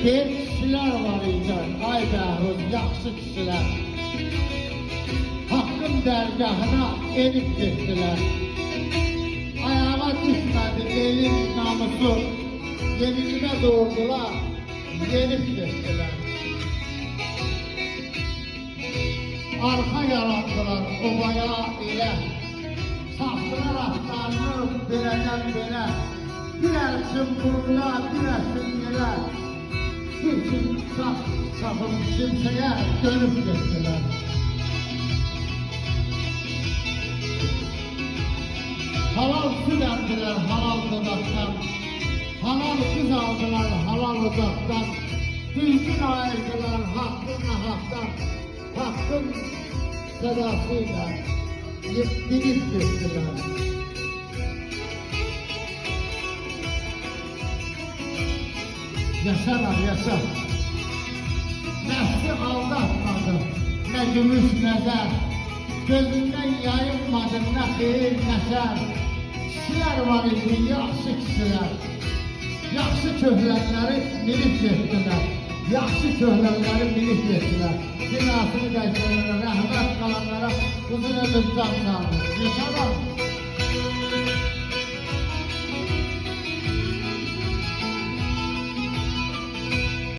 kişilər var idi, ay bəhuz, yaxşı kişilər. Hakkın dərgahına elib getdilər. Ayağa düşmədi elin namusu, yeminimə doğurdular, elib getdilər. Arxa yaratdılar obaya elə, saxtılar atlarını belədən belə. Bir əlsin buruna, bir əlsin yerə, bir gün çapın kimsəyə dönüb getdilər. Halal süt əmdilər halal dodaqdan, halal kız aldılar halal ocaqdan, düzgün ayırdılar haqqın haqdan, haqqın sədasıyla dinib getdilər. Yaşarar, yaşar. Nəfsi aldatmadı, nə gümüş nəzər, gözündən yayınmadı nə xeyir nəsər. Kişilər var idi, yaxşı kişilər, yaxşı köhlənləri minib getdilər, yaxşı köhlənləri minib getdilər. Binasını qəşənglərə, rəhmət qalanlara uzun ömür can sağlığı. Yaşarar.